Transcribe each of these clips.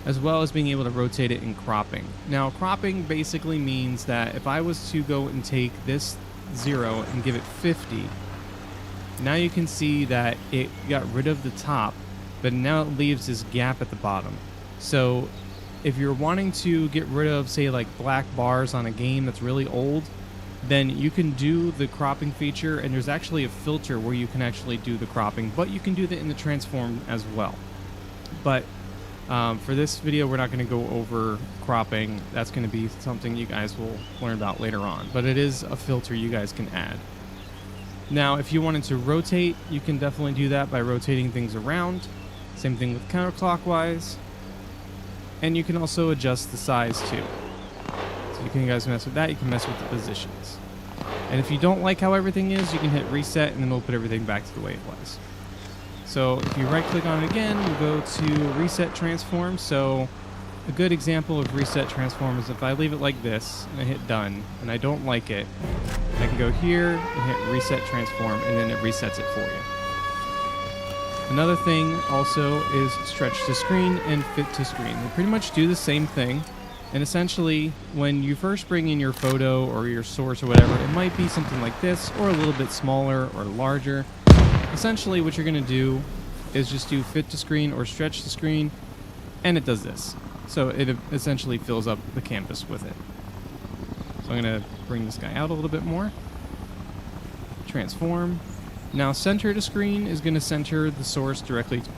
As well as being able to rotate it in cropping. Now, cropping basically means that if I was to go and take this 0 and give it 50, now you can see that it got rid of the top, but now it leaves this gap at the bottom. So if you're wanting to get rid of, say, like black bars on a game that's really old, then you can do the cropping feature, and there's actually a filter where you can actually do the cropping, but you can do that in the transform as well. But for this video, we're not going to go over cropping. That's going to be something you guys will learn about later on. But it is a filter you guys can add. Now, if you wanted to rotate, you can definitely do that by rotating things around. Same thing with counterclockwise. And you can also adjust the size too. So you guys mess with that. You can mess with the positions. And if you don't like how everything is, you can hit reset, and then it'll put everything back to the way it was. So if you right click on it again, we'll go to reset transform. So a good example of reset transform is if I leave it like this and I hit done and I don't like it, I can go here and hit reset transform, and then it resets it for you. Another thing also is stretch to screen and fit to screen. They pretty much do the same thing. And essentially, when you first bring in your photo or your source or whatever, it might be something like this or a little bit smaller or larger. Essentially, what you're going to do is just do fit to screen or stretch to screen, and it does this. So it essentially fills up the canvas with it. So I'm going to bring this guy out a little bit more. Transform. Now center to screen is going to center the source directly to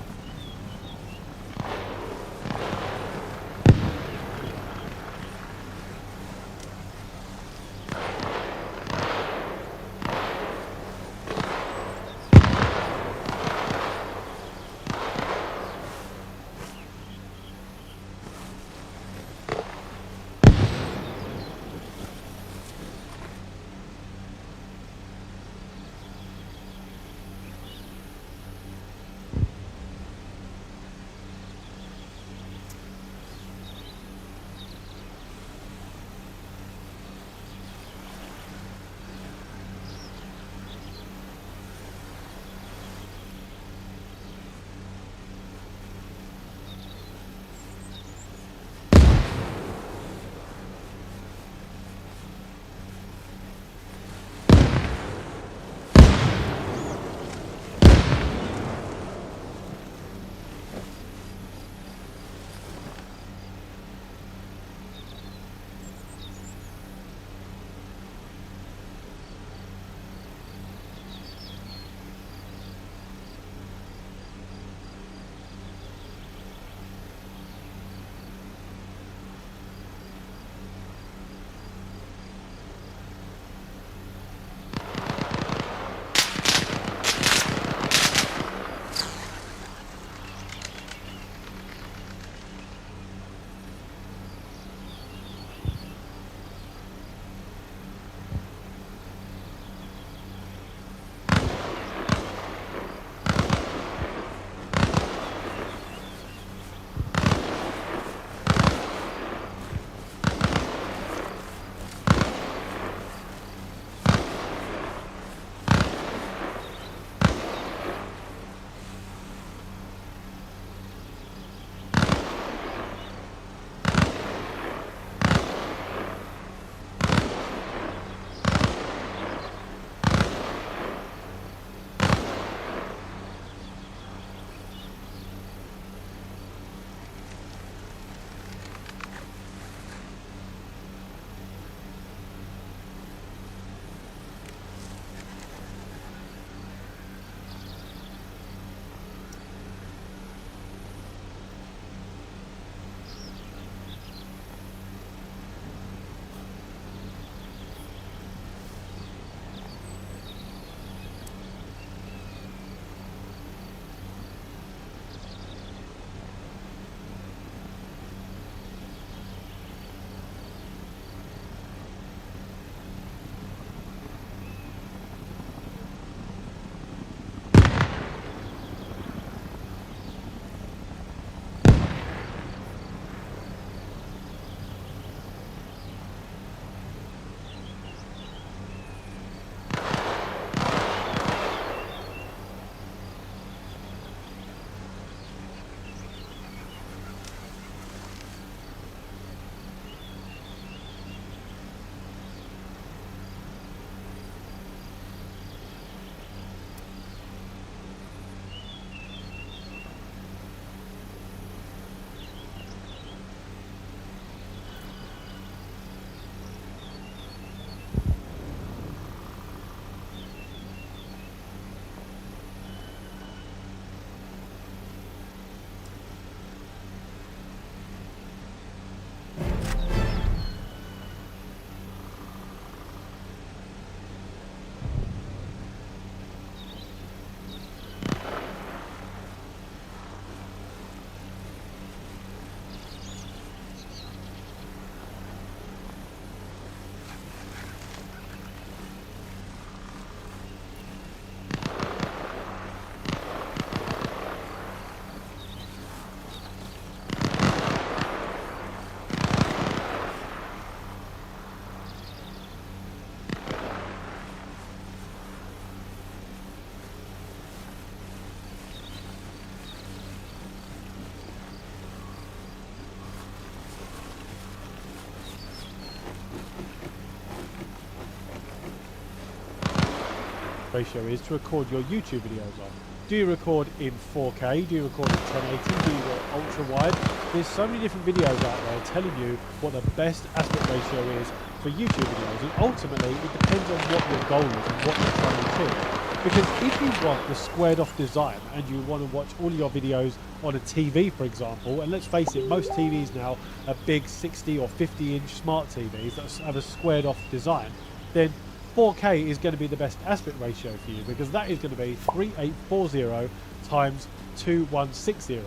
ratio is to record your YouTube videos on. Do you record in 4K? Do you record in 1080? Do you go ultra wide? There's so many different videos out there telling you what the best aspect ratio is for YouTube videos, and ultimately it depends on what your goal is and what you're trying to achieve. Because if you want the squared off design and you want to watch all your videos on a TV, for example, and let's face it, most TVs now are big 60 or 50 inch smart TVs that have a squared off design, then 4K is going to be the best aspect ratio for you, because that is going to be 3840 times 2160,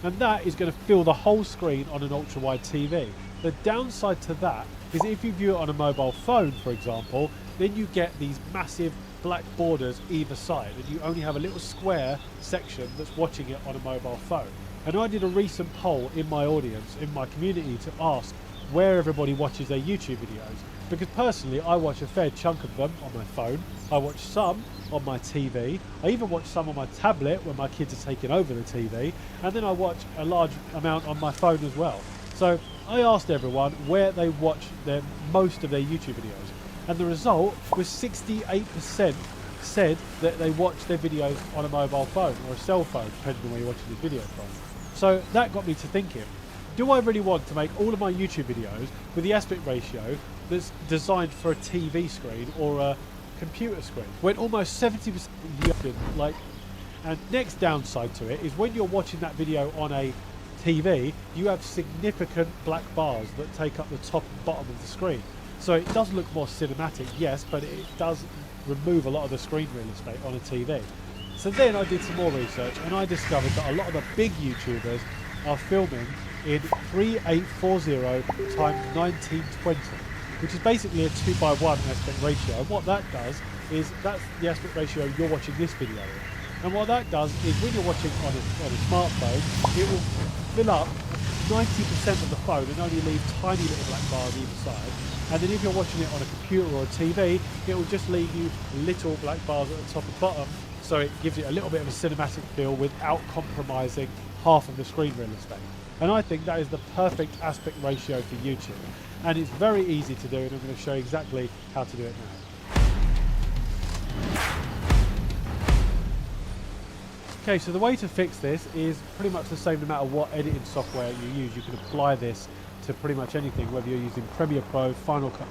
and that is going to fill the whole screen on an ultra wide TV. The downside to that is if you view it on a mobile phone, for example, then you get these massive black borders either side, and you only have a little square section that's watching it on a mobile phone. And I did a recent poll in my audience, in my community, to ask where everybody watches their YouTube videos, because personally I watch a fair chunk of them on my phone. I watch some on my TV, I even watch some on my tablet when my kids are taking over the TV, and then I watch a large amount on my phone as well. So I asked everyone where they watch most of their YouTube videos, and the result was 68% said that they watch their videos on a mobile phone or a cell phone, depending on where you're watching this video from. So that got me to thinking, do I really want to make all of my YouTube videos with the aspect ratio that's designed for a TV screen or a computer screen, when almost 70% of the like? And next downside to it is when you're watching that video on a TV, you have significant black bars that take up the top and bottom of the screen. So it does look more cinematic, yes, but it does remove a lot of the screen real estate on a TV. So then I did some more research, and I discovered that a lot of the big YouTubers are filming in 3840 times 1920, which is basically a 2:1 aspect ratio. And what that does is, that's the aspect ratio you're watching this video in. And what that does is, when you're watching on a smartphone, it will fill up 90% of the phone and only leave tiny little black bars either side. And then if you're watching it on a computer or a TV, it will just leave you little black bars at the top and bottom, so it gives it a little bit of a cinematic feel without compromising half of the screen real estate. And I think that is the perfect aspect ratio for YouTube. And it's very easy to do, and I'm going to show you exactly how to do it now. Okay, so the way to fix this is pretty much the same no matter what editing software you use. You can apply this to pretty much anything, whether you're using Premiere Pro, Final Cut